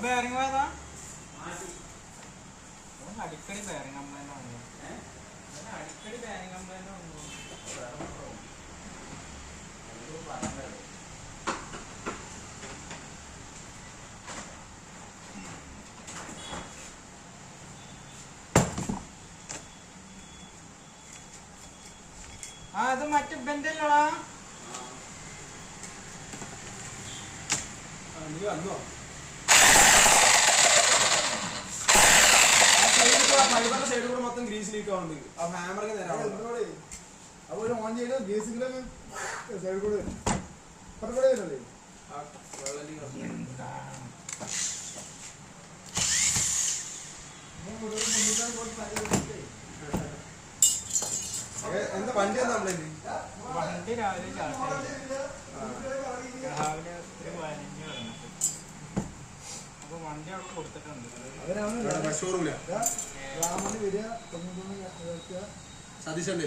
Bearing പോയതാ അടിക്കടി bearing complaint വന്നു. അടിക്കടി ബെയറിംഗ് കംപ്ലൈന്റ് വന്നു. ആ അത് മറ്റേ ബെന്റല്ലോടാ. നീ വന്നോ? ഫൈബറിന്റെ സൈഡിൽ കൂടെ മൊത്തം ഗ്രീസ് ലീക്ക് ആവുന്നുണ്ട്. ആ ഹാമറൊക്കെ നേരെ അപ്പൊ ഒരു ഓൺ ചെയ്ത് ഗ്രീസിലൊക്കെ സൈഡിൽ കൂടെ കൂടെ വരുന്നല്ലേ എന്താ വണ്ടി എന്താ കംപ്ലൈന്റ്? വണ്ടി രാവിലെ രാവിലെ ഒരു 15 വരണം. അപ്പൊ വണ്ടി അവിടെ കൊടുത്തിട്ടുണ്ട്. ഷോറൂമില്ല സതീശന്റെ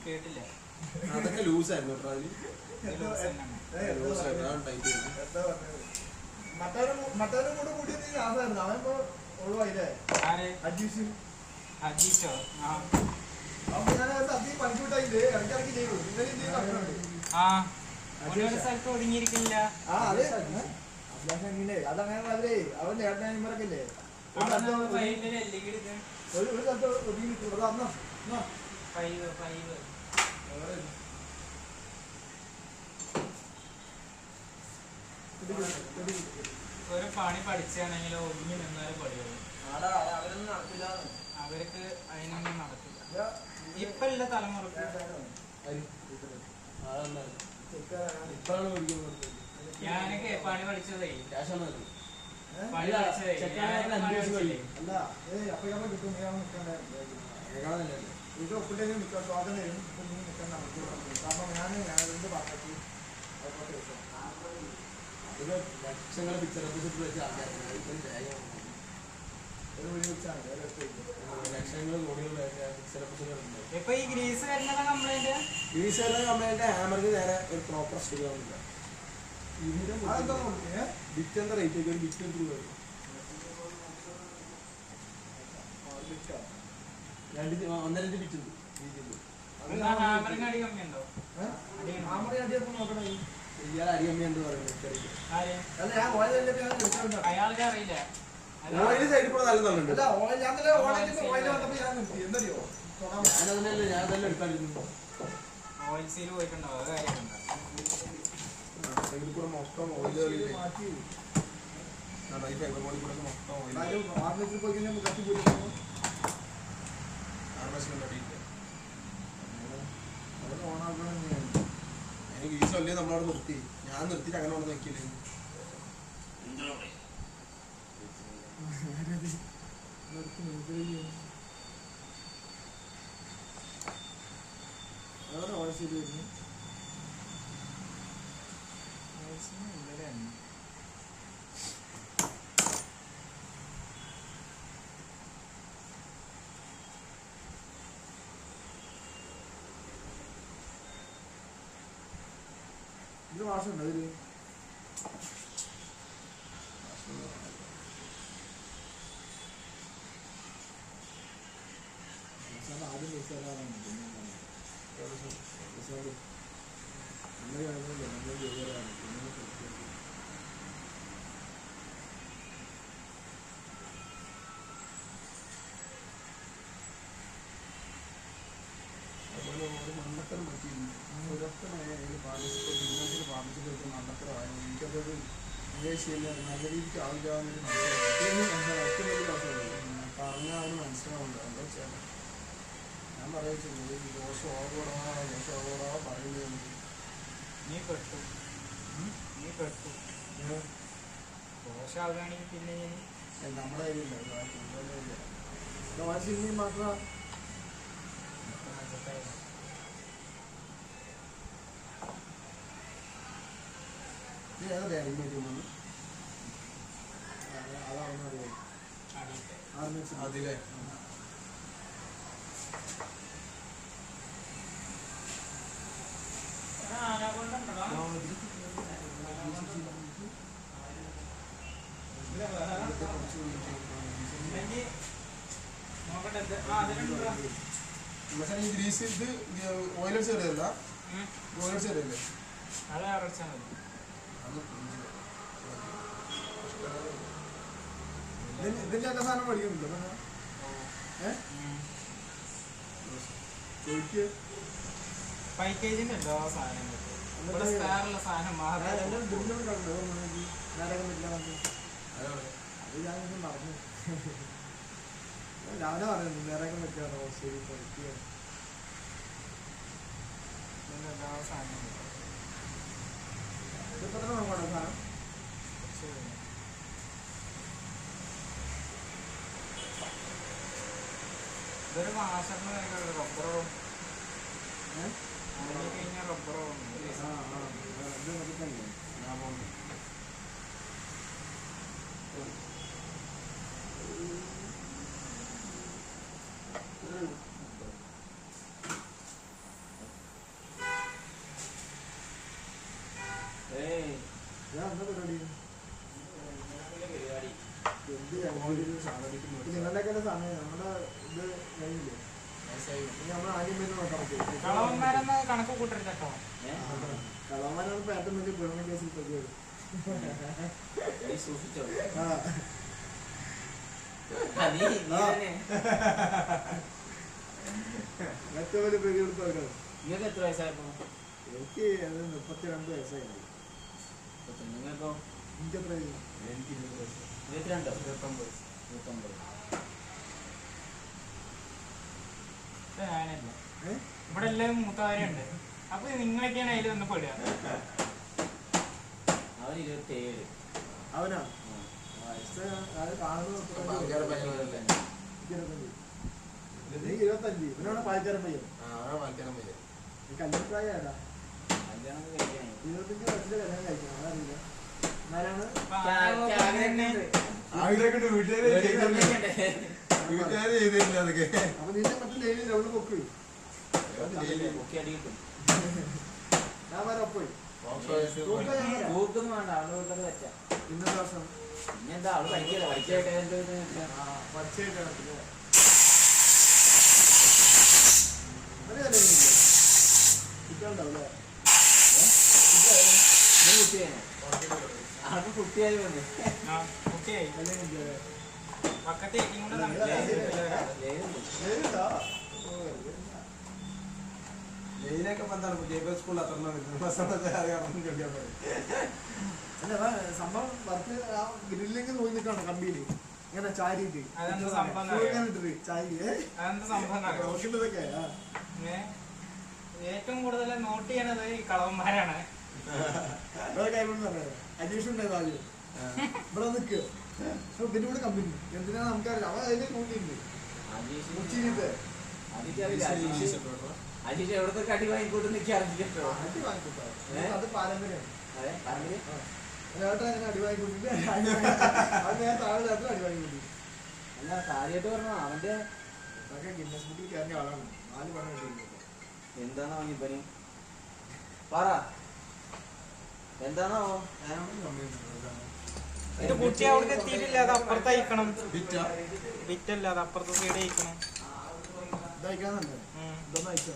കേട്ടില്ല. അതൊക്കെ ലൂസായിരുന്നു മറ്റവരും കൂടെ കൂട്ടിയത് ആസായിരുന്നു. അവൻ ഇപ്പൊ ഒഴിവായില്ലേ? അജീഷോ? സത്യം പണിക്കൂട്ടായില്ലേ? ഇടയ്ക്കിടയ്ക്ക് ചെയ്തു. ഒരു സ്ഥലത്ത് ഒതുങ്ങിയിരിക്കില്ല. അതങ്ങനെ അവരെ അവൻ ചേട്ടനൊക്കെ ഇല്ലേ ഒരു സ്ഥലത്ത് ഒതുങ്ങി നിൽക്കുള്ളൂ. ഒരു പണി പഠിച്ചാണെങ്കിലോ ഒതുങ്ങി നിന്നാലും പടിയുള്ളൂ. അവർക്ക് അതിനൊന്നും നടക്കില്ല. ഇപ്പൊ ഉള്ള തലമുറക്ക് ഞാനൊക്കെ പണി പഠിച്ചതേ പണി പഠിച്ചതേ ഇത് ഒപ്പിട്ടേക്കും നിൽക്കാം. സ്വാഗതം തരും. നീ നിൽക്കേണ്ട കാരണം ഞാൻ ഇത് ലക്ഷങ്ങളെ പിക്ചർ വെച്ച് ലക്ഷങ്ങൾ കോടികളുടെ ഇപ്പൊ ഈ ഗ്രീസ് വരുന്ന കംപ്ലൈന്റ് ഹാമറിന് നേരെ ഒരു പ്രോപ്പർ ശരിയാവുന്നില്ല. ബിറ്റ് എന്താ റേറ്റ് ഒരു ബിറ്റ് എന്ത് രൂപ? 1.5 ബിറ്റ് ഉണ്ട്. ഇയാൾ അടിയമ്മ എന്ത് പറയുന്നത്? അയാൾക്കറിയില്ല. ഓയില് സൈഡിൽ കൂടെ നല്ല നല്ലുണ്ട്. ഞാനതല്ലേ എടുക്കാണ്ടിരുന്നു. ഓയിൽ സീൽ പോയിട്ടുണ്ടോ? സൈഡിൽ കൂടെ മൊത്തം ഓയിലുകളിൽ മൊത്തം എനിക്ക് ഈ ചൊല്ലിയെ നമ്മളവിടെ നിർത്തി. ഞാൻ നിർത്തിയിട്ട് അങ്ങനെ അവിടെ നോക്കിയില്ലേ. ഇത് മാസമുണ്ട് അതില് ആദ്യം മണ്ടത്തരം പറ്റിയിരുന്നു. പാർട്ടിസിപ്പേറ്റ് മണ്ടത്തരമായി. എനിക്കതൊരു വിദേശീയല്ല നല്ല രീതിക്ക് ആവില്ലാന്നൊരു പറഞ്ഞാൽ അവന് മനസ്സിലാവുന്നുണ്ട്. എന്താ വെച്ചാൽ ഞാൻ പറയിച്ചു ദോഷം ഓവറാ പറയുന്നത്. നീ പെട്ടു ദോഷമാവുകയാണെങ്കിൽ പിന്നെ നമ്മുടെ കയ്യിലില്ല. സിനിമ മാത്രം ഏതാ അതാണെന്ന് അറിയാം. അതിലെ പക്ഷേ ഈ ഗ്രീസ് ഇത് ഓയിലർ ചെറിയല്ല ഓയിലർ ചെറിയല്ലേ അത് അടച്ചാൽ മതി. ഇതിന്റെ ഒക്കെ സാധനം പഠിക്കുന്നുണ്ടോ? പാക്കേജിന്റെ എല്ലാ സാധനങ്ങളും സ്പെയറുള്ള സാധനം മാത്രം രാവിലെ പറഞ്ഞു നേരം പറ്റാണോ ശരി പഠിക്കുക എല്ലാ സാധനങ്ങളും ഇതിപ്പോ തന്നെ നോക്കണോ സാധനം ഇതൊരു മാസത്തിന് റബ്ബറോ കഴിഞ്ഞാൽ റബ്ബറോ നിങ്ങളുടെയൊക്കെ സമയം നമ്മുടെ ഇത് കഴിഞ്ഞില്ലേ നമ്മൾ ആദ്യം പോയി നോക്കാൻ പറ്റും കളവന്മാരെന്ന് കണക്ക് കൂട്ടരുത് കേട്ടോ. കളവന്മാരാണ് ഇപ്പൊ ഏറ്റവും വലിയ ഗവൺമെന്റ് കേസിൽ പ്രതികൾ. ഏറ്റവും വലിയ പ്രതികൾക്കവരാണ്. നിങ്ങൾക്ക് എത്ര വയസ്സായപ്പോ? എനിക്ക് 32 വയസ്സായി. നിങ്ങൾക്കോ? എനിക്ക് എത്ര? എനിക്ക് 22 29. ഞാനല്ല ഇവിടെ എല്ലാവരും മൂത്തവരുണ്ട്. അപ്പൊ നിങ്ങളൊക്കെയാണ് അതിൽ വന്ന് പെടുക. അവൻ 27. അവനാ വയസ്സ് അത് കാണുന്നത് 25. ഇവനാണ് പാൽക്കാരൻ പയ്യൻ. കല്യാണ പ്രായമാ. 25 വയസ്സിൽ കല്യാണം കഴിക്കണം. അതറിയില്ല. എന്നാലാണ് അപ്പൊ നിന്റെ മറ്റു ഡെയിലി ലെവലിൽ പൊക്ക്. ഞാൻ വരെ ഒപ്പോയി വേണ്ട അവള് വീട്ടിൽ വെച്ച ഇന്നത്തെ വർഷം ഇനിയെന്താ അവള് പഠിക്കല പഠിച്ചായിട്ട് പച്ചയായിട്ടാണ് കുട്ടികളുണ്ടാവില്ലേ? കുട്ടിയായി അത് കുട്ടിയായി വന്നു കുട്ടിയായി കല്യാണം പക്കത്തെ ജയിലൊക്കെ എന്താണ് ജയ്പൂർ സ്കൂളിൽ അത്ര സംഭവം വർക്ക് ഗ്രില്ലിങ് പോയി നിൽക്കണം കമ്പിയില് ഇങ്ങനെ ചാരിയിട്ട് നോക്കിട്ടതൊക്കെ ഏറ്റവും കൂടുതൽ നോട്ട് ചെയ്യണത് ഈ കളവന്മാരാണ്. അന്വേഷണം ഉണ്ടായത് ആദ്യം ഇവിടെ നിൽക്കുക പിന്നെ ഇവിടെ കമ്പനി എന്തിനാണ് നമുക്കറിയാം. അവൻ അതിലേക്ക് നോക്കിയിട്ടുണ്ട് അജീഷ് എവിടത്തെ കടി വാങ്ങിക്കൂട്ട് നിൽക്കാറില്ലോ. അടി വാങ്ങിക്കോട്ടോ അത് പാരമ്പര്യമാണ്. അടി വാങ്ങിക്കൊണ്ടിട്ട് താഴെ അടി വാങ്ങിക്കൊണ്ടി അല്ല കാര്യമായിട്ട് പറഞ്ഞോ അവന്റെ ഗിന്നസ് ബുക്കിൽ കയറിയ ആളാണ്. 4 പണം കിട്ടുന്നത്. എന്താണോ അവനിപ്പനി പറ എന്താണോ ഇത് കുട്ടി അവിടെ എത്തിയിട്ടില്ല. അത് അപ്പുറത്ത് അയക്കണം. വിറ്റല്ല അത് അപ്പുറത്തെ സൈഡ് അയക്കണം. ഇതയക്കാന്നുണ്ട് ഇതൊന്നും അയച്ചോ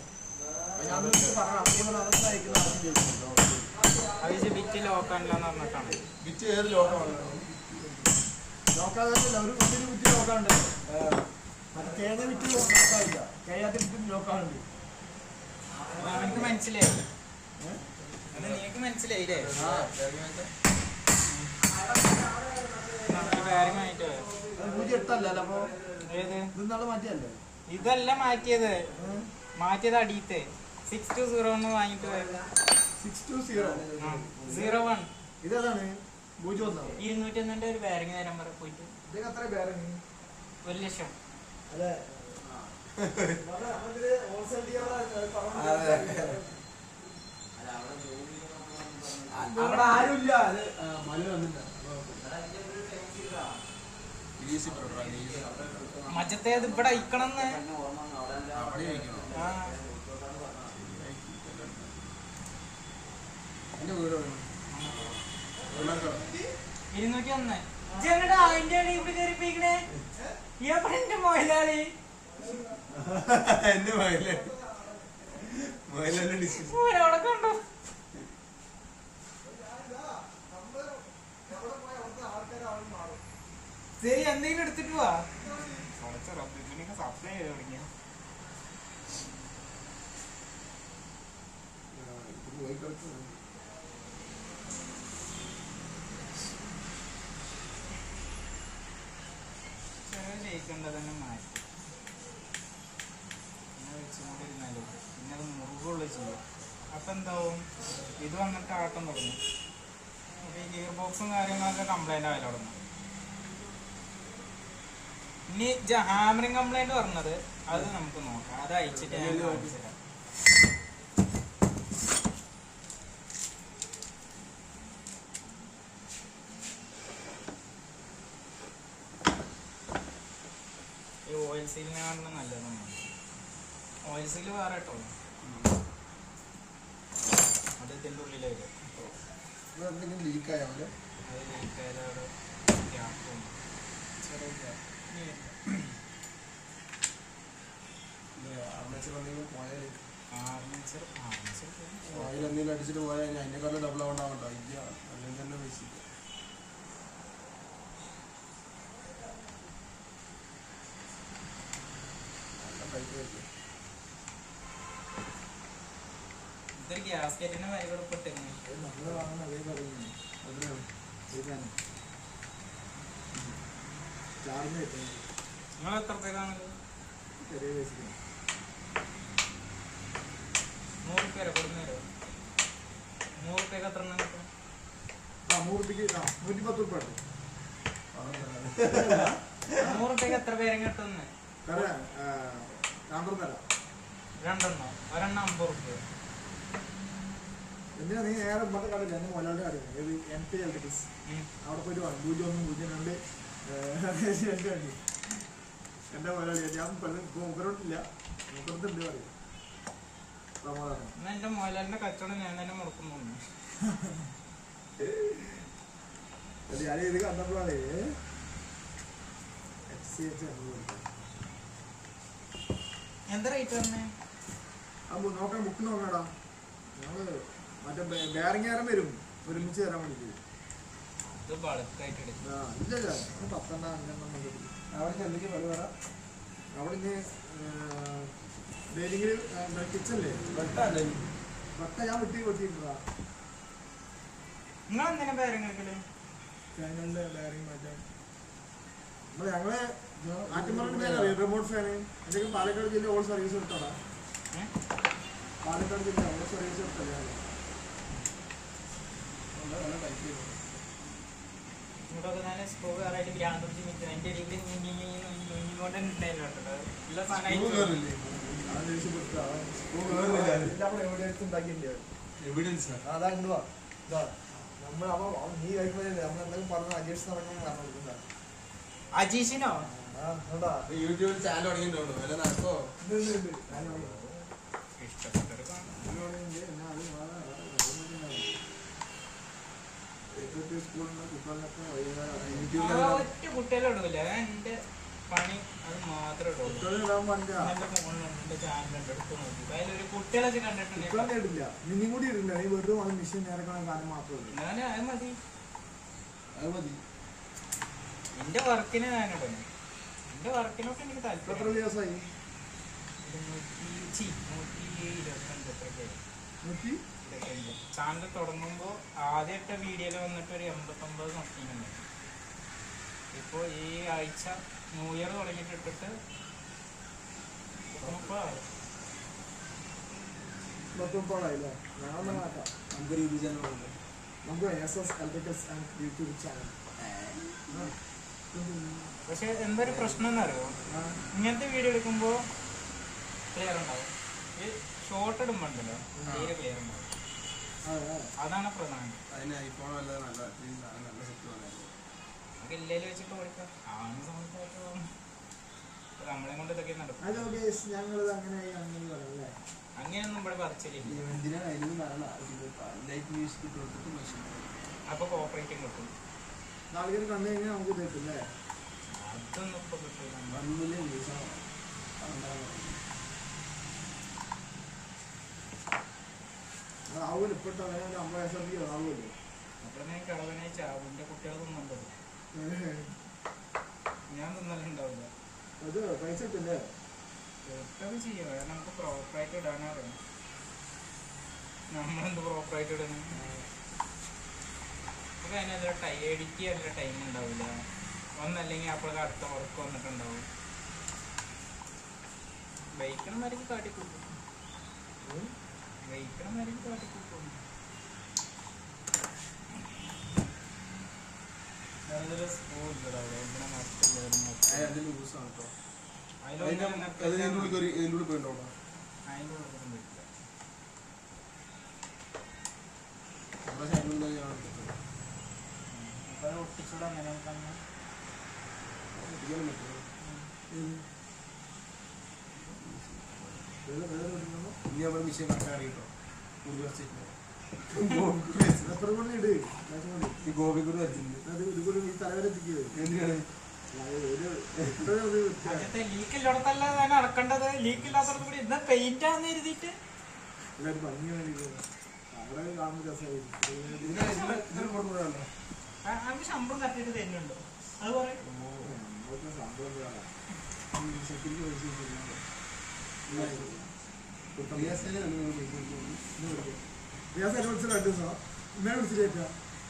അത് ബിറ്റ് ലോക്കാനില്ലെന്ന് പറഞ്ഞിട്ടാണ്. ബിറ്റ് ഏത് ലോക്കാണ്? ലോക്കാതല്ല ഒരു കുട്ടിന് ബിറ്റ് ലോക്കാണ്ട്. മറ്റേ കേരള ബിറ്റ് ലോക്കായില്ല. കേരളത്തിൽ ബിറ്റ് ലോക്കാണുണ്ട്. അവനക്ക് മനസ്സിലായി. നിനക്ക് മനസ്സിലായില്ലേ? അപ്പൊ ഇന്നാള് മാറ്റിയല്ലേ? ഇതല്ല മാറ്റിയത്. മാറ്റിയത് അടിയത്തെ 620 വാങ്ങിട്ട് 620 ഇതാണ് 201 ഒരു ബാരിങ് തരാൻ പറ പോയിട്ട്. ഇതൊക്കെ അത്ര ബാരിങ് 1,00,000. അതെ അവിടെ ആരുമില്ല. അത് മല വന്നില്ല. മറ്റത്തേത് ഇവിടെ അയക്കണമെന്ന്. 201 ജനടാ അതിന്റെ ഇവിടെ കയറിപ്പിക്കണേ. എവിടെ മൊയിലാളി എന്റെ മയിലെന്നെ ഡിസ്കസ് ഒരാളെ കണ്ടോ ശരി എന്തെങ്കിലും എടുത്തിട്ട് പോവാ സപ്ലൈ ചെയ്ത് തുടങ്ങിയ ജയിക്കേണ്ടത് തന്നെ മാറ്റി പിന്നെ വെച്ചുകൊണ്ടിരുന്നാലും പിന്നെ അത് മുറുകുള്ള ചെയ്യും അപ്പം എന്താവും ഇത് വന്നിട്ട് ആട്ടം തുടങ്ങും അപ്പോൾ ഈ ഗിയർ ബോക്സും കാര്യങ്ങളൊക്കെ കംപ്ലൈൻ്റ് ആയാലും തുടങ്ങും ഇനി ഹാമറിങ് കംപ്ലൈന്റ് പറഞ്ഞത് അത് നമുക്ക് നോക്കാം അത് അയച്ചിട്ട് ഞാൻ കാണിച്ചു തരാം ഈ ഓയിൽ സീലിനാണ് നല്ലതാണ് ഓയിൽ സീൽ വേറെ കേട്ടോ അത് ഇതിൻ്റെ ഉള്ളിലേക്ക് എന്തെങ്കിലും ലീക്കായോ അത് ലീക്കായത് അവിടെ ഗ്യാപ്പ് ചെറിയ എന്തെങ്കിലും അടിച്ചിട്ട് പോയാൽ അതിനെക്കാളും ഡബിൾ ആവണ്ടാവണ്ടോ ഇല്ല അല്ലെങ്കിൽ തന്നെ പൈസ ഇതൊരു ഗ്യാസ്കറ്റിന് വില കൊടുത്തിരുന്നു നമ്മൾ വാങ്ങുന്ന അതേ പറയുന്നു അതിനാണ് ചാർജ് കിട്ടുന്നത് നിങ്ങൾ എത്ര പേരാണത് ചെറിയ പൈസ 100 പേരെ കൊടുന്നേരോ 100 പേർക്ക് എത്ര എണ്ണം കിട്ടും 100 രൂപയ്ക്ക് 110 രൂപ 100 പേർക്ക് എത്ര പേരും കിട്ടുന്നു നമ്പർ തരാം രണ്ടെണ്ണോ ഒരെണ്ണം 50 റുപ്യ എന്തിനാ നീ നേരെ ഇമ്മത്തെ കണ്ടില്ല എന്റെ മൊലാളുടെ കടയാണ് ഏത് MP ഇലക്ട്രിക്സ് അവിടെ പോയിട്ട് 0102 വണ്ടി എന്റെ മൊലാളി ഞാൻ ഇപ്പൊ മുഖരോട്ടില്ല മുഖരത്തുണ്ട് പറയും എന്നാ എന്റെ മോലാലിന്റെ കച്ചവടം ഞാൻ തന്നെ മുടക്കുന്നു ഞാൻ ഇത് കണ്ടപ്പോഴാണ് എന്താ റേറ്റ് പറഞ്ഞേ നോക്കാൻ ബുക്ക് നോക്കണടാ ഞങ്ങള് മറ്റേ ബെയറിംഗ് നേരം വരും ഒരുമിച്ച് തരാൻ വേണ്ടിട്ട് ഇത് ബൾക്കായിട്ട് എടുക്കും ഇല്ലല്ല 10 അവിടെ എന്തൊക്കെ വില വരാം അവിടെ ഇനി ഡെയിലിങ്ങിൽ കിച്ചല്ലേ വട്ട ഞാൻ വെട്ടിയിട്ടുണ്ടാ നിങ്ങൾ എന്തിനാ പേരെങ്കില് ഫാനുകളുടെ ബെയറിംഗ് മാറ്റാൻ ഞങ്ങള് ആറ്റുമാറിന്റെ റിമോട്ട് ഫാന് എന്തൊക്കെ പാലക്കാട് ജില്ല ഓൾ സർവീസ് എടുത്തോടാ പാലക്കാട് ജില്ല ഓൾ സർവീസ് എടുത്തല്ലേ ഇങ്ങോട്ടൊക്കെ ഞാൻ സ്ക്രൂ കയറായിട്ട് ഗ്രാൻഡ് പിടിച്ച് അതിന്റെ രീതിയിൽ എല്ലാ സാധനം അതാ ഇണ്ടുവാ നമ്മൾ അപ്പൊ നീ കഴിക്കുമ്പോഴേ നമ്മൾ എന്തെങ്കിലും പറഞ്ഞ അന്വേഷിച്ച് നടക്കണം കാരണം അജീഷിനോ യൂട്യൂബിൽ ചാനൽ തുടങ്ങിയിട്ടുണ്ടോ വല്ല നടക്കോ ഇഷ്ടപ്പെട്ടൊരു ഒറ്റ കുട്ടികളെ ഇടൂല എന്റെ പണി അത് മാത്രമേ ഇടുള്ളൂ എന്റെ ഫോണിലുണ്ട് എന്റെ ചാനലുണ്ട് എടുത്ത് നോക്കി അതിലൊരു കുട്ടികളെ കണ്ടിട്ടുണ്ട് നിന്നും കൂടി ഇടില്ല നീ വെറുതെ മിഷൻ നേരക്കണം കാര്യം മാത്രമേ ഞാൻ അത് മതി അത് മതി എന്റെ വർക്കിന് ഞാനിടുന്നു എന്റെ വർക്കിനൊക്കെ എനിക്ക് എത്ര താല്പര്യം ദിവസമായി 125 ചാനൽ തുടങ്ങുമ്പോൾ ആദ്യത്തെ വീഡിയോയിൽ വന്നിട്ട് ഒരു 89 സംതിങ് ഉണ്ട്. ഇപ്പോൾ ഈ ആഴ്ച ന്യൂ ഇയർ തുടങ്ങിയിട്ട് ഇട്ടിട്ട് 30 ആയില്ലേ ഞങ്ങളൊന്ന് മാറ്റാം നമുക്ക് യൂട്യൂബ് ചാനൽ നമുക്ക് SS Electricals and YouTube channel പക്ഷെ എന്തൊരു പ്രശ്നം എന്നറിയോ ഇങ്ങനത്തെ വീഡിയോ എടുക്കുമ്പോൾ ക്ലിയർ ഉണ്ടാവും ഈ ഷോർട്ട് ഇടുമ്പോണ്ടല്ലോ തീരെ ക്ലിയർ ഉണ്ടാവും അതാണ് പ്രധാനം അതിന് ഐഫോൺ നല്ല നല്ല സെറ്റ് നമുക്ക് ഇല്ലേല് വെച്ചിട്ട് ഓടിക്കാം ആണ് സമയത്തായിട്ട് നമ്മളെ കൊണ്ട് ഇതൊക്കെ നടക്കും അങ്ങനെയൊന്നും ഇവിടെ പറിച്ചില്ല അപ്പൊ കോപ്പറേറ്റും കിട്ടും നാളുകൾ കണ്ടു കഴിഞ്ഞാൽ നമുക്ക് കിട്ടില്ലേ അതൊന്നും ഇപ്പൊ കിട്ടില്ല ആവുമല്ലോ ഇപ്പോഴത്തെ അങ്ങനെ 50 വയസ്സൊക്കെ ആവുമല്ലോ. അപ്പൊ കളവനെ ചാവിന്റെ കുട്ടികൾ തിന്നുണ്ടോ? ഞാൻ തിന്നലുണ്ടാവില്ല. അത് പൈസ കിട്ടില്ലേ? ഇതൊക്കെ ചെയ്യാം, നമുക്ക് പ്രോപ്പറായിട്ട് ഇടാനറിയാം. നമ്മളെന്ത് പ്രോപ്പറായിട്ട് ഇടുന്നു? നമുക്ക് അതിനെതിരെ എഡിറ്റ് ചെയ്യാനുള്ള ടൈം ഉണ്ടാവില്ല. ഒന്നല്ലെങ്കിൽ അപ്പോഴൊക്കെ അടുത്ത വർക്ക് വന്നിട്ടുണ്ടാവും. ബൈക്കണമാർക്ക് കാട്ടിക്കൂട്ടും, ബൈക്കണമാർക്ക് കാട്ടിക്കൂട്ടും. അതിലൊരു സ്ക്രൂ ഇല്ലടാ അവിടെ, എന്തിനാ മറ്റുള്ളവരും അത് ലൂസാണ് കേട്ടോ. അതിലൊന്നും അതിൻ്റെ ഉള്ളിൽ പോയിട്ടുണ്ടോ? അതിൻ്റെ ഉള്ളിൽ പറ്റില്ല. അപ്പൊ അത് ഒട്ടിച്ചൂടെ അങ്ങനെ തന്നെ. ഇനി അവിടെ മിഷീൻ കറക്കാൻ അറിയിട്ടോ. ഗോപിക്കൂടി വരച്ചിട്ടുണ്ട്. തലവരെത്തിക്കുക എന്തിനാണ്? അങ്ങനത്തെ ലീക്കില്ലോടത്തല്ല ഞാൻ നടക്കേണ്ടത്. ലീക്കില്ലാത്തടത്ത് കൂടി ഇന്ന് പെയിന്റ് ആന്ന് എഴുതിയിട്ട് ഭംഗി അവിടെ കാണുന്ന രസമായിരിക്കും. നമുക്ക് ശമ്പളം കറക്റ്റായിട്ട് തരുന്നുണ്ടോ? അത് പറയും. ശമ്പളം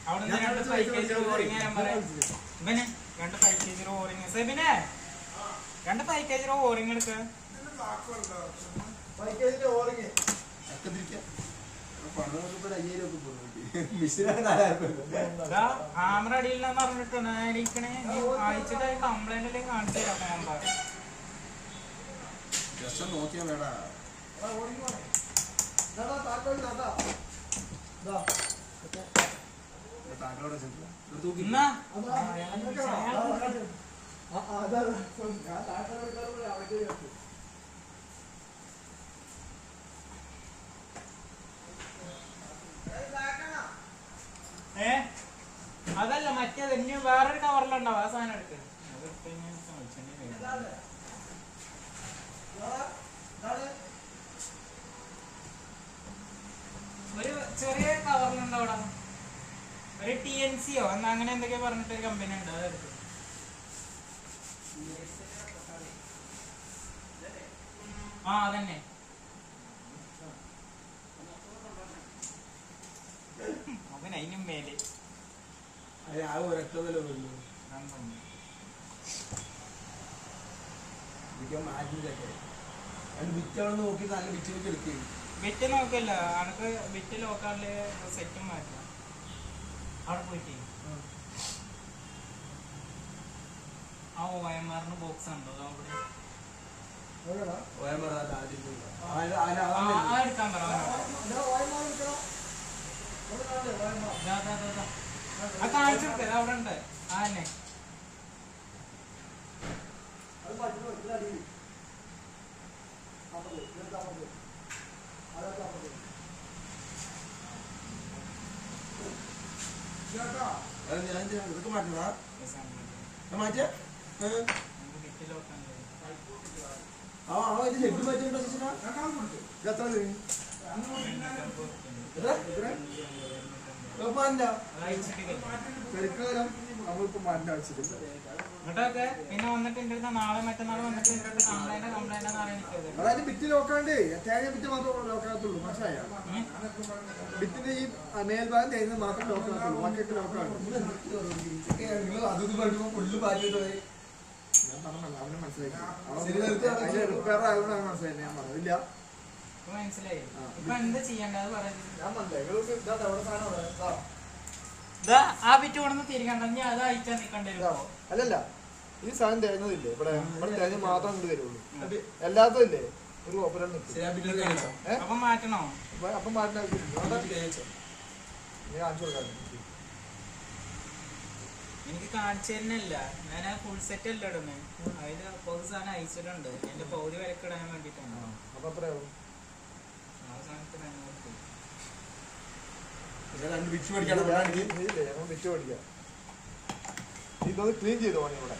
അവിടെ നിന്ന് രണ്ട് പാക്കേജ് ഓറിങ് ഞാൻ പറയാം. ഇവന് രണ്ട് പാക്കേജ് ഓറിങ്. സെബിനെ രണ്ട് പാക്കേജ് ഓറിങ് എടുക്ക. ക്യാമറ അടിയില്ലെന്ന് പറഞ്ഞിട്ടുണ്ട്. എനിക്കണേ അയച്ചിട്ട് കംപ്ലൈന്റ് അല്ലെങ്കിൽ കാണിച്ചു തരാം. നോക്കിയാ വേടാ എന്നാ അതല്ല മറ്റേത് ഇനി വേറൊരു കവറിലുണ്ടാവും. ആ സാധനം എടുത്ത് ഒരു ചെറിയ കവറിലുണ്ടാവും. അവിടെ ഒരു TNCയോ എന്നാ അങ്ങനെ എന്തൊക്കെയോ പറഞ്ഞിട്ടൊരു കമ്പനി ഉണ്ട്. അതെടുത്ത് അതന്നെ. അവൻ അതിനും മേലെ നോക്കി നല്ല വിറ്റ് വിറ്റ് എടുക്കുകയും വിറ്റ് നോക്കല്ല. അനക്ക് വിറ്റ് ലോക്കാളില് സെറ്റും മാറ്റാം. അവിടെ പോയിട്ട് ആ OMR ബോക്സ് ഉണ്ടോ അവിടെ? എടുക്കാൻ പറ. കാണിച്ചു കൊടുക്ക. അവിടെ ഉണ്ട്. ആ തന്നെ ഇതൊക്കെ മാറ്റണ മാറ്റിയ വിറ്റ് ലോക്കാൻ ഹെഡ് മാറ്റിണ്ടോ? നമ്മളിപ്പോ മാറ്റേണ്ട ആവശ്യമില്ല. ഇങ്ങോട്ടൊക്കെ പിന്നെ വന്നിട്ട് എന്റെ അടുത്ത് നാളെ മറ്റന്നാൾ വന്നിട്ട് എന്റെ അടുത്ത് കംപ്ലൈന്റ് അറിയാൻ. അതായത് ബിറ്റ് ലോക്കാണ്ട് തേങ്ങ ബിറ്റ് മാത്രമേ ലോക്കാകത്തുള്ളൂ. മനസ്സിലായോ? ബിറ്റിന്റെ ഈ മേൽഭാഗം തേങ്ങ മാത്രം ലോക്കാകത്തുള്ളൂ. ബാക്കിയൊക്കെ ലോക്കാണ്. ഞാൻ പറഞ്ഞ അവനെ മനസ്സിലാക്കി റിപ്പയർ ആകുന്ന മനസ്സിലായി. ഞാൻ പറഞ്ഞില്ല. മനസ്സിലായി. ഇപ്പൊ എന്താ ചെയ്യേണ്ടത് പറയുന്നത്? ഞാൻ പറഞ്ഞേ ആ ബിറ്റ് കൊണ്ടൊന്ന് തിരികണ്ട. ഞാൻ അത് അയച്ചാൽ നിൽക്കേണ്ടി വരും. അല്ലല്ല, ഈ സാധനം തേങ്ങതില്ലേ ഇവിടെ ഇവിടെ തേങ്ങ മാത്രം കൊണ്ട് തരുള്ളൂ. എല്ലാത്തും ഇല്ലേ ഒരു ഓപ്പറേഷൻ അപ്പൊ മാറ്റണോ? അപ്പം മാറ്റുന്ന കാണിച്ചു കൊടുക്കാം. എനിക്ക് കാണിച്ചു തരുന്നില്ല. ഞാൻ ആ ഫുൾ സെറ്റ് അല്ല ഇടുന്നേ. അതില് പകുതി സാധനം അയച്ചിട്ടുണ്ട്. എന്റെ പകുതി വിലക്ക് ഇടാൻ വേണ്ടിട്ടാണ്. അപ്പൊ എത്രയാവും? ആ സാധനത്തിന് വിറ്റ് പഠിക്കാം. ഇതൊന്ന് ക്ലീൻ ചെയ്തോ ഇവിടെ.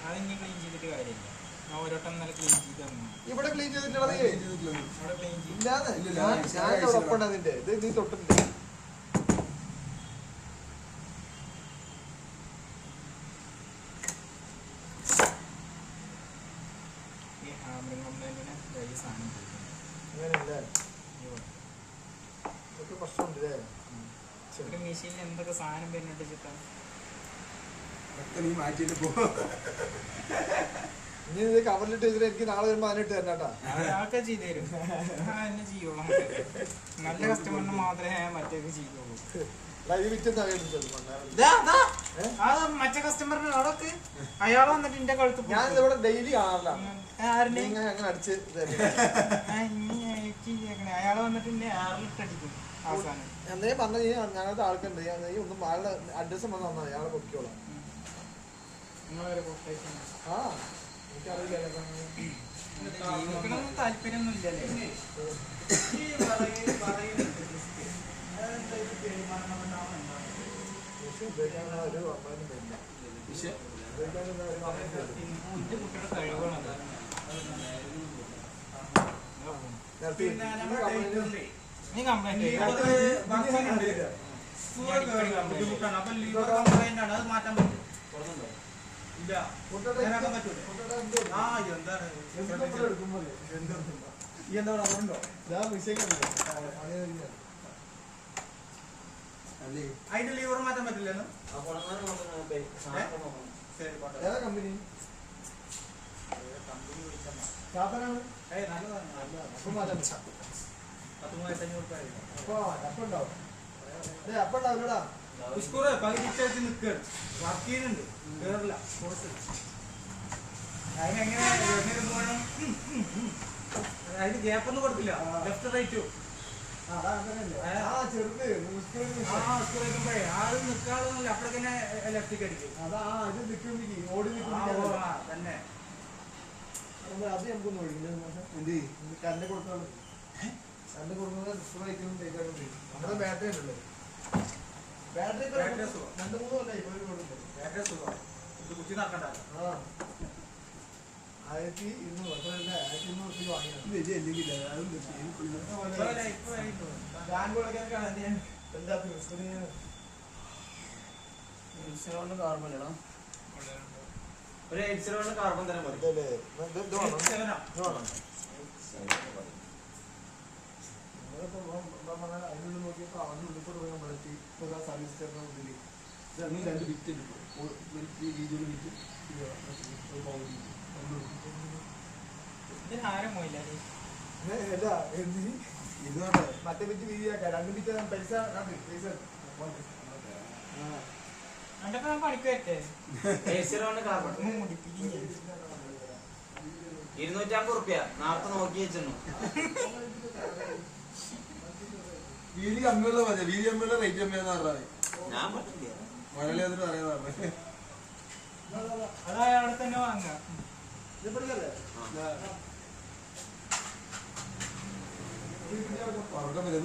അത് ഇനി ക്ലീൻ ചെയ്തിട്ട് കാര്യമില്ല. ഞാൻ ഓരോട്ടം നല്ല ക്ലീൻ ചെയ്ത് തന്നു. ഇവിടെ ക്ലീൻ ചെയ്തിട്ടുള്ളത് അവിടെ ക്ലീൻ ചെയ്യും. ഇല്ലാതെ ഞാൻ ഉറപ്പുണ്ട് അതിന്റെ ഇത് നീ തൊട്ടിട്ടുണ്ട്. ഈ ഹാമറിംഗ് കംപ്ലൈന്റിന് വലിയ സാധനം ചെയ്യും. അങ്ങനെയല്ലേ ഇതൊക്കെ പ്രശ്നമുണ്ടല്ലേ? ഒരു മെഷീനിൽ എന്തൊക്കെ സാധനം വരുന്നുണ്ട് ചിത്രം. നീ മാറ്റിയിട്ട് പോ. ഇനി ഇത് കവറിലിട്ട് ഇതിൽ എനിക്ക് നാളെ വരുമ്പോ അതിനിട്ട് തരണം കേട്ടാ. അതൊക്കെ ചെയ്തു തരും. എന്നെ ചെയ്യുള്ളൂ. നല്ല കസ്റ്റമറിന് മാത്രമേ മറ്റേക്ക് ചെയ്യുള്ളൂ. ലൈവ് വിറ്റെന്നാ മറ്റേ കസ്റ്റമറിന് അവിടൊക്കെ അയാൾ വന്നിട്ട് എന്റെ കഴുത്ത് ഞാൻ ഇവിടെ ഡെയിലി കാണാറില്ല. ആരുടെ അങ്ങനെ അടിച്ച് അയാൾ വന്നിട്ട് എന്നെ ആറിലിട്ടടിക്കും അവസാനം. എന്നേ പറഞ്ഞ ഞങ്ങളുടെ ആൾക്കുണ്ട് നീ ഒന്നും ആളുടെ അഡ്രസ്സ് വന്ന് തന്നാ അയാളെ പൊക്കിക്കോളാം. നിങ്ങളൊരു കൊട്ടേഷൻ ആ എനിക്കറിയില്ല. ജീവിക്കണമെന്ന് താല്പര്യമൊന്നും ഇല്ലല്ലേ. ഉപയോഗിക്കാനുള്ള ഒരു അമ്മാനും വരില്ല. ഉപയോഗിക്കാനുള്ള ഒരു അമ്മാനും വരില്ല. എന്റെ കുട്ടിയുടെ കഴിവാണത്. നീ കംപ്ലൈന്റ് അതിന്റെ ലീവർ മാറ്റാൻ പറ്റില്ലെന്ന്. ഏതാ കമ്പനി? സാധനമാണ് അപ്പം മാറ്റാൻ പറ്റാം. അപ്പൊ ഉണ്ടാവും. അപ്പൊ ഉണ്ടാവില്ലടാ. പകുതി നിൽക്കുക വർക്ക് ചെയ്യുന്നുണ്ട്. കേറില്ല അതിനെങ്ങനെ പോകണം. അതിന് ഗ്യാപ്പൊന്നും കൊടുക്കില്ല. ലെഫ്റ്റ് റൈറ്റും ചെറുത് ആള് നിൽക്കാളൊന്നുമില്ല. അപ്പോഴേക്കന്നെ ലെഫ്റ്റിക്ക് അടിക്കും. അതാ ഇത് നിൽക്കുമ്പോ ഓടി തന്നെ അത് നമുക്കൊന്നും ഒഴിക്കില്ല. കല്ല് കൊടുത്തോളൂ. കല്ല് കൊടുക്കുന്നത് നമ്മുടെ ബാറ്ററി ഉണ്ടല്ലോ. ബാറ്ററി ബാറ്ററി സുഖം. 2-3 കൊല്ലായി ഇപ്പൊ കൊടുക്കുന്നത്. ബാറ്ററി സുഖം. ഇത് കുത്തി നടക്കണ്ട. 1200 1200 വാങ്ങിയത്. കാർബൺ ഇടാം. ഒരു 8 കാർബൺ തരാൻ മതി. അതിനുള്ളിൽ നോക്കിയപ്പോ അവന്റെ ഉള്ളിൽ കൂടെ പോയി നമ്മളെത്തി സർവീസ് സ്റ്റേഷന്റെ മുന്നിൽ 2 ബിറ്റ് ആരും പോയില്ല. മറ്റേ ബിറ്റ് വീതിയാക്കാം. 2 ബിറ്റ് പൈസ പൈസ അതൊക്കെ ഞാൻ പണിക്ക് വരട്ടെ. 8 കാർബൺ മുടിപ്പിക്കും. 250 റുപ്യ നാളത്തെ നോക്കി വെച്ചു. വീതി കമ്മിയുള്ള മതി. വീതി കമ്മിയുള്ള റേറ്റ് കമ്മിയാന്ന് പറഞ്ഞാൽ ഞാൻ പറ്റില്ല. മലയാളി അതിന് പറയാന്ന് പറഞ്ഞത്. അത് അയാളെ തന്നെ വാങ്ങാം.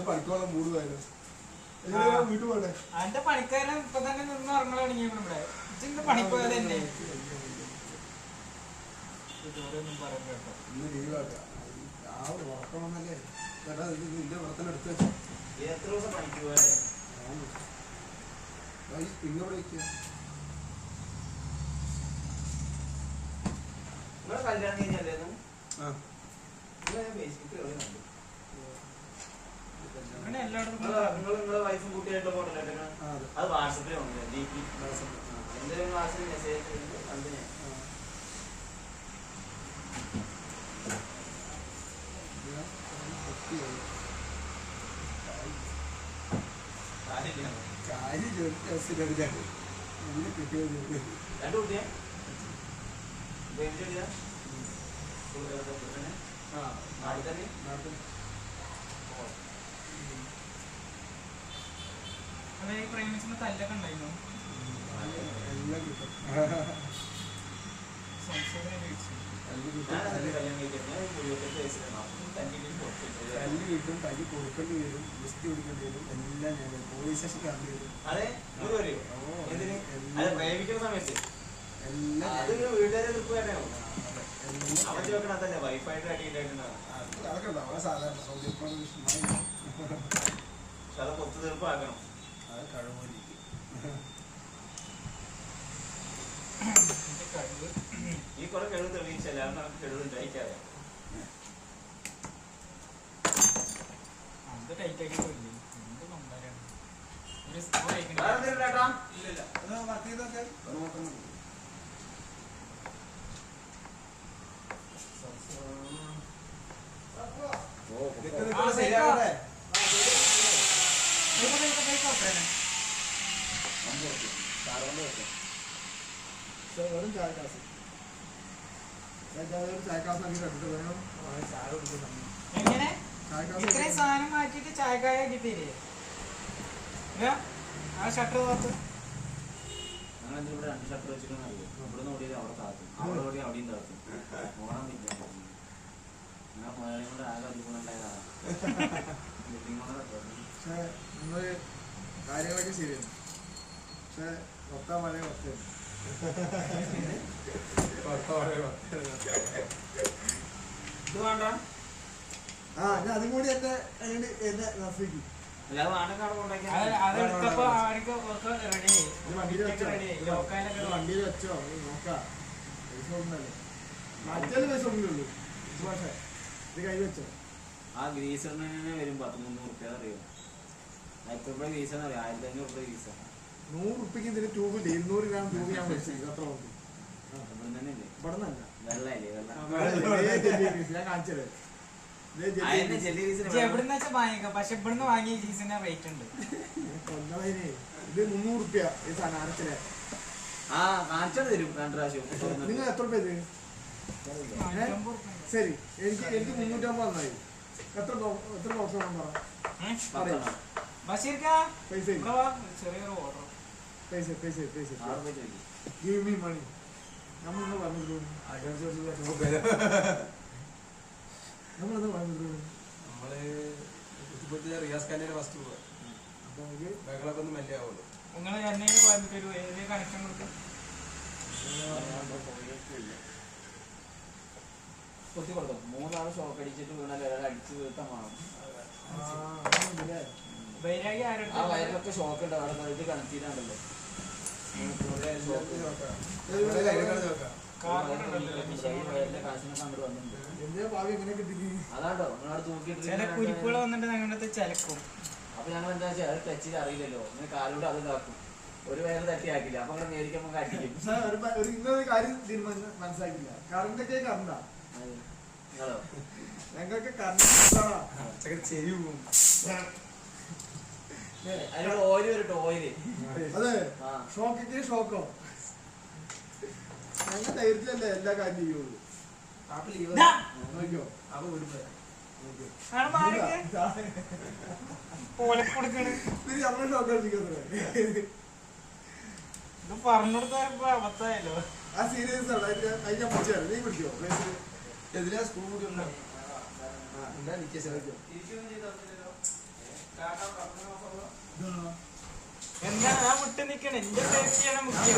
പഠിക്കാനുള്ള മൂട് കാര്യം വീട്ടു പോട്ടെ. അതിന്റെ പണിക്കാരൻ ഇപ്പൊ തന്നെ നിന്ന് ഇറങ്ങൽ തുടങ്ങിയാണ് ഇവിടെ. ഇന്ന് പണിപ്പോയത് തന്നെ. ഇതൊന്നും പറയാൻ കേട്ടോ. ഇന്ന് ലീവാക്കാം. ആ ഉറക്കണമെന്നല്ലേ ചേട്ടാ. ഇത് നിന്റെ വ്രത്തിനെടുത്ത് വെച്ചു. എത്ര ദിവസം പണിക്ക് പോയാലേ ഇങ്ങോട്ട് വയ്ക്കുക. നിങ്ങളെ കല്യാണം കഴിഞ്ഞാലേന്ന് ആ ഫേസ്ബുക്കിൽ കണ്ടു. അങ്ങനെ എല്ലായിടത്തും നിങ്ങളെ വൈഫും കുട്ടിയായിട്ടുള്ള ഫോട്ടോ അത് വാട്സപ്പിൽ വന്നു. DP എന്തെങ്കിലും വാട്സപ്പിൽ മെസ്സേജ് കണ്ടു ഞാൻ. കാര്യം കിട്ടിയത് 2 കുട്ടിയാ നാട്ടിൽ തന്നെ. അതായത് പ്രേമിച്ചിന് തല്ലൊക്കെ ഉണ്ടായിരുന്നു. എല്ലാം കിട്ടും. സംശയം ചോദിച്ചു. കല്യാണം കഴിക്കാൻ തല്ലി കിട്ടും. തല്ലി കൊടുക്കേണ്ടി വരും. ഗുസ്തി കൊടുക്കേണ്ടി വരും. എല്ലാം ഞാൻ പോലീസ് സ്റ്റേഷൻ കാണേണ്ടി വരും. അതെ എന്തിന് അത് പ്രേമിക്കുന്ന സമയത്ത് എല്ലാം അത് വീട്ടുകാരെ നിൽക്കുക തന്നെ. അവൻ ചോദിക്കണ അതല്ലേ വൈഫായിട്ട് അടിയിട്ടായിട്ടുണ്ടാവും. അതൊക്കെ ഉണ്ടാവും. അത് സാധാരണ സൗകര്യപ്പാട് വിഷയമായി. പക്ഷെ അതൊക്കെ ഒത്തുതീർപ്പാക്കണം. അത് കഴിവുമായിരിക്കും. ഈ കുറെ കഴിവ് തെളിയിച്ചല്ല, അത് നമുക്ക് കഴിവ് ഉണ്ടായിക്കാതെ. അത് ടൈറ്റ് ആക്കി പോയില്ലേ എന്ത് നമ്പരാണ് ഒരു വേറെ എന്തെങ്കിലും കേട്ടാ? ഇല്ലില്ല. അത് വർക്ക് ചെയ്തൊക്കെ നോക്കണം. ശരിയാവട്ടെ. വെറും ചായക്കാസ് ചായക്കാസ് ആക്കി കണ്ടിട്ട് വേണം ചായ കുടിക്കുന്ന എങ്ങനെ ചായക്കാസ് ഇത്രയും സാധനം മാറ്റിട്ട് ചായക്കായ കിട്ടിയില്ലേ ആ ഷട്ടർ നോക്ക് ഞങ്ങൾ ഇവിടെ 2 ഷട്ടർ വെച്ചിട്ടൊന്നും അറിയാം. ഇവിടെ നിന്ന് ഓടിയത് അവിടെ താത്തും, അവിടെ ഓടി അവിടെയും താത്തും. ഓണം നിൽക്കാൻ ഞാൻ മുതലേ കൊണ്ട് ആകെ അടിപൊളിണ്ടായതാണ്. പക്ഷെ നിങ്ങള് കാര്യങ്ങളൊക്കെ ശരിയാണ്. പക്ഷെ മൊത്തം വളരെ മൊത്തം ഇത് വേണ്ട. ഞാൻ അതും കൂടി എന്നെ നഫിക്കും. അല്ലാതെ വേണ്ടൊക്കെ അവിടെ കൊണ്ടാക്കി അതെടുത്തപ്പോ അവർക്ക് ഒക്കെ റെഡിയായി വണ്ടിയിൽ വെച്ചോ ലോക്കാനൊക്കെ വണ്ടിയിൽ വെച്ചോ നോക്കാം. പൈസ ഒന്നല്ലേ മറ്റേ പൈസ ഒന്നുമില്ലല്ലോ. പക്ഷേ ഇത് കൈ വെച്ചോ. ആ ഗ്രീസറിന് തന്നെ വരും 10-300 റുപ്യ അറിയോ. എത്ര രൂപ ഗ്രീസെന്ന് അറിയാം? 1500 റുപ്യ ഗ്രീസ. 100 റുപ്യക്ക് ഇതിന് ട്യൂബില്ല. 200 ഗ്രാം ട്യൂബ് ഞാൻ വെച്ചു. അത്ര ഉണ്ട്. ഇവിടെ തന്നെ അല്ലേ? ഇവിടെ നിന്നല്ല വെള്ളല്ലേ വെള്ളം. ഞാൻ കാണിച്ചത് അതിന്റെ ജെല്ലി ഗ്രീസിന് എവിടുന്ന് വെച്ചാൽ വാങ്ങിക്കാം. പക്ഷെ ഇവിടുന്ന് വാങ്ങിയ ജീസിന് റേറ്റ് ഉണ്ട്. ഇത് 300 റുപ്യ ഈ സാധനം അരച്ചിലെ. ആ കാണിച്ചാൽ തരും 2 പ്രാവശ്യം. നിങ്ങൾ എത്ര റുപ്യ ഇത്? ശരി എനിക്ക് 350 തന്നായി. എത്ര ബോക്സ് വേണം പറ. ബഷീർക്ക പൈസ ചെറിയൊരു ഓർഡർ പൈസ പൈസ പൈസ ചോദിക്കും. ഗിവ് മീ മണി. നമ്മളെന്താ പറഞ്ഞിട്ടുള്ളൂ. നമ്മളെന്താ പറഞ്ഞിട്ടുള്ളൂ. നമ്മള് കുത്തിപ്പൊട്ടിയ റിയാസ് ഖാന്റെ ഫസ്റ്റ് പോവാ. അപ്പൊ നമുക്ക് ബഹളൊക്കെ ഒന്ന് മെല്ലെ ആവുള്ളൂ. നിങ്ങൾ എന്നെ കോയമ്പത്തൂർ ഏത് കണക്ഷൻ കൊടുക്കും? കൊത്തി കൊടുക്കും. 3 ആള് ഷോക്ക് അടിച്ചിട്ട് വീണാൽ ഒരാൾ അടിച്ച് വീഴ്ത്താൻ വേണം. ബൈരാഗി ആ ആരുടെ വയറിലൊക്കെ ഷോക്ക് ഉണ്ട്. അവിടെ ഇത് കണക്ട് ചെയ്താണ്ടല്ലോ. വയറിന്റെ കാശിനൊക്കെ അങ്ങോട്ട് വന്നിട്ടുണ്ട്. എന്തിനാ ഭാവി എങ്ങനെ കിട്ടിക്ക്? അതാണ്ടോ നിങ്ങളവിടെ തൂക്കിയിട്ട് ചില കുരിപ്പുകൾ വന്നിട്ട് ഞങ്ങളുടെ ചിലക്കും. അപ്പൊ ഞങ്ങൾ എന്താ വെച്ചാൽ അത് ടച്ച് ചെയ്ത് അറിയില്ലല്ലോ. ഇങ്ങനെ കാലോട് അത് ഇതാക്കും. ഒരു വയറ് തട്ടിയാക്കില്ല. അപ്പൊ അങ്ങനെ നേരിക്കുമ്പോ അടിക്കും. ഇന്നൊരു കാര്യം മനസ്സിലാക്കില്ല. കറണ്ടൊക്കെ കറണ്ടാ. നിങ്ങളോ ഞങ്ങൾക്ക് കറണ്ട് ചെരിവും അതിനോട് ഓയില് വരട്ടെ. ഓയില് അതെ ആ ഷോക്കൊക്കെ ഷോക്കോ. ഞങ്ങൾ ധൈര്യത്തിലല്ലേ എല്ലാ കാര്യം ചെയ്യുള്ളൂ. നോക്കിയോ അപ്പൊ ഒരു കൊടുക്കണ് ഇത് നമ്മളെ ഷോക്ക് കളിക്കുന്നത്. ഇത് പറഞ്ഞെടുത്തപ്പോ അബദ്ധമായല്ലോ. ആ സീരിയസ് ആണ്. അത് ഞാൻ പിടിച്ചു തരാം. നീ പിടിക്കോ പ്ലേസിൽ എതിരാ സ്കൂൾ കൂടി ഉണ്ടോ? എന്താ നിൽക്കുക ശ്രമിക്കും. എന്താണ് ആ മുട്ട നിക്കണേ? എന്റെ സേഫ്റ്റിയാണ് മുഖ്യം.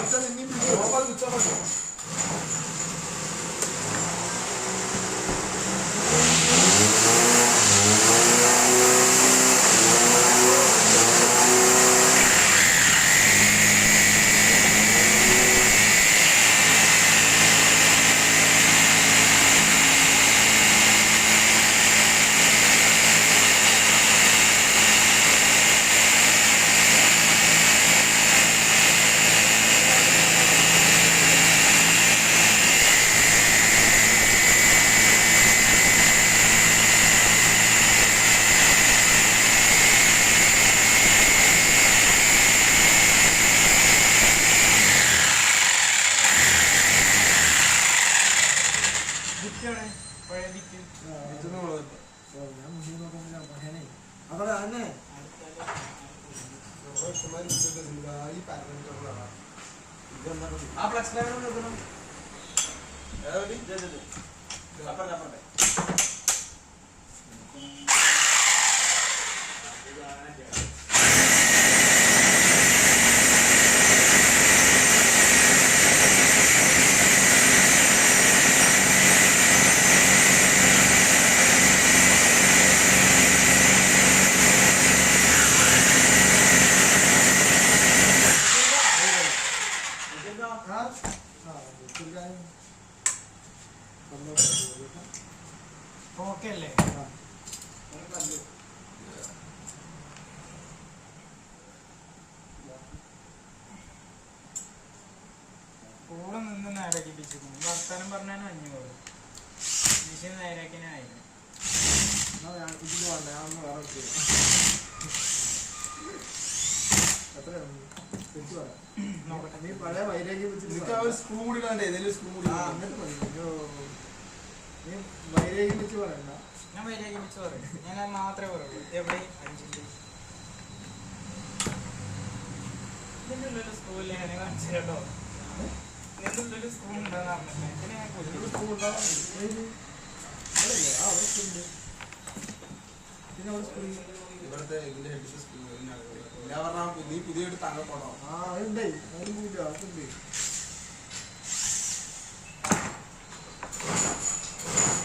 ഞാൻ മുന്നിൽ നോക്കുമ്പോൾ മകനെ അവിടെ തന്നെ ഈ പാരമീറ്ററുകളാണ്. ആ ഫ്ലക്സ് ഡ്രൈവർ നോക്കണം. ഏതാ അപ്പുറത്തെ ഏൽപ്പിച്ചിരിക്കുന്നു. വർത്താനം പറഞ്ഞാൽ 500, മെഷീൻ നേരാക്കിന് 1000. എന്നാ ഞാൻ ഇതിൽ വേണ്ട, ഞാനൊന്ന് വേറെ എടുത്ത് തരാം. എത്രയാണ് തിരിച്ചു പറയാം. നോക്കട്ടെ. നീ പഴയ വൈരാഗ്യം വെച്ചിട്ട് നിനക്ക് ആ ഒരു സ്ക്രൂ കൂടി വേണ്ടേ? ഏതെങ്കിലും സ്ക്രൂ കൂടി ആ, വേണ്ടേ? എന്നിട്ട് മതി. അയ്യോ. നീ വൈരാഗ്യം വെച്ച് പറയണ്ട. ഞാൻ വൈരാഗ്യം വെച്ച് പറയും. ഞാൻ അത് മാത്രമേ പറയുള്ളൂ. എവിടെ 5 ഇതിൻ്റെ ഉള്ളിൽ സ്കൂളിൽ ഞാൻ കാണിച്ചു കേട്ടോ. ഇതിൻ്റെ ഉള്ളിൽ സ്കൂൾ ഉണ്ടെന്ന് പറഞ്ഞിട്ട് ഇതിനെ ഞാൻ ഇതിൽ കൊല്ലും. സ്ക്രൂ ഉണ്ടാവും. ഏത്? അവിടെയില്ലേ? ആ, അവിടെ സ്ക്രൂ ഉണ്ട്. പിന്നെ അവിടെ സ്ക്രൂ ഇല്ല. ഇവിടുത്തെ ഇതിന്റെ ഹെഡ് സ്ക്രൂ ഞാൻ പറഞ്ഞ നീ പുതിയ താങ്കൾ പോണോ? ആ, അതുണ്ടേ. അതിന് പോയില്ല. അതുണ്ട്.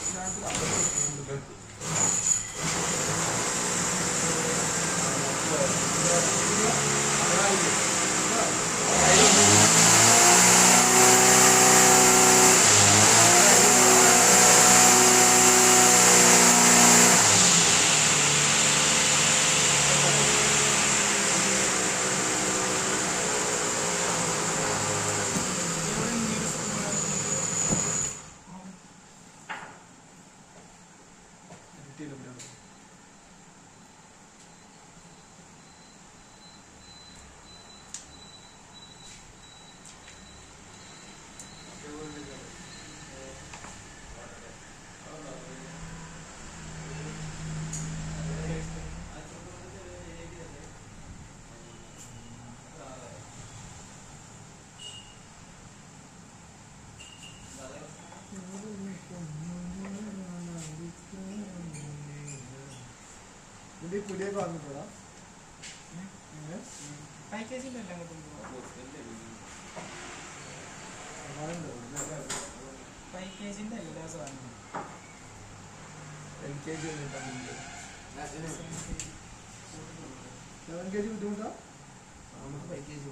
ഇതിനകത്ത് അകത്ത് സ്ക്രൂ ഉണ്ട്. ഇവിടെ ഇനിയൊരു സ്കൂൾ കിട്ടിയില്ല പിന്നെ. ഇതിന്റെ ഈ പുതിയ പറഞ്ഞിട്ടുള്ള പാക്കേജിലെല്ലാം കിട്ടുമ്പോൾ പാക്കേജിന്റെ എല്ലാ സാധനവും LKG വന്നിട്ടുണ്ട്. 7 kg ബുദ്ധിമുട്ടാ. നമുക്ക് 5 kg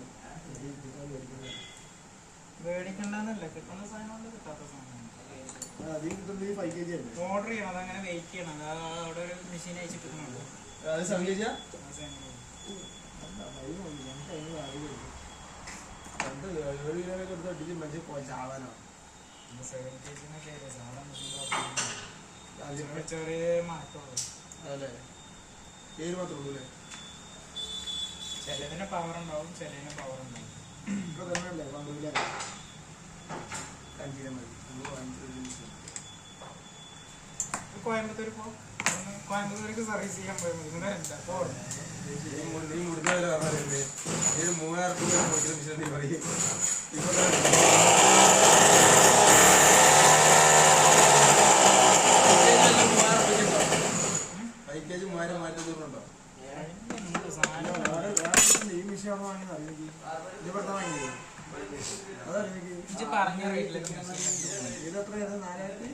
മേടിക്കണ്ടെന്നല്ല, കിട്ടുന്ന സാധനമുണ്ട്, കിട്ടാത്ത സാധനമുണ്ട്. അധികം കിട്ടുന്നത് ഈ 5 kg അല്ലേ. ഓർഡർ ചെയ്യണം, അതങ്ങനെ വെയിറ്റ് ചെയ്യണം. അത് അവിടെ ഒരു മെഷീൻ അയച്ചിട്ടുണ്ടോ അത് 7 kg അല്ല, അത് മതി. നമുക്ക് അതിന് അറിയില്ല. 7 കിലോനെ കൊടുത്ത് അടിച്ച് മനുഷ്യൻ ചാവാനോ? 7 kg സാധാരണ ചെറിയ മാറ്റമുള്ളൂ. അതല്ലേ പേര് മാത്രമേ ഉള്ളൂ അല്ലേ? ചിലതിന് പവർ ഉണ്ടാവും, ചിലതിന് പവർ ഉണ്ടാവും. ഇപ്പൊ തന്നെയല്ലേ പന്ത്രണ്ടിലെ 5 കിലോ മതി. നമ്മൾ വാങ്ങിച്ചു കോയമ്പത്തൂർ പോ, കോയമ്പത്തൂർക്ക് സർവീസ് ചെയ്യാൻ പോയി മതി. ഇങ്ങനെ എന്താ നീ മുടിഞ്ഞ വില പറഞ്ഞാലേ ഒരു 3000 രൂപ പോയിട്ട് മിഷൻ നീ പറയും. ഇപ്പൊ 5 kg 3000 മാറ്റി ദൂരമുണ്ടോ? ഈ മിഷൻ അവിടെ വാങ്ങിയത് അറിയില്ലെങ്കിൽ ഇവിടുത്തെ വാങ്ങിയത് അതറിയില്ലെങ്കിൽ പറഞ്ഞ റേറ്റിലേക്ക് ഇതെത്രയാണ്? 4000.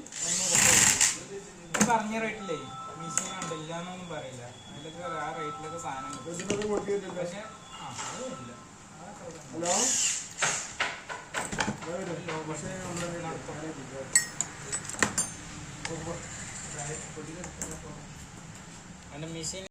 പറഞ്ഞ റേറ്റിലേ മെഷീൻ ഉണ്ടില്ല എന്നൊന്നും പറയില്ല. അതിലൊക്കെ ആ റേറ്റിലൊക്കെ സാധനം കിട്ടും. ഇതിനൊക്കെ കൊടുത്തിട്ടില്ല. പക്ഷെ അതുമില്ല. ഹലോ, പക്ഷേ അതിന്റെ മെഷീൻ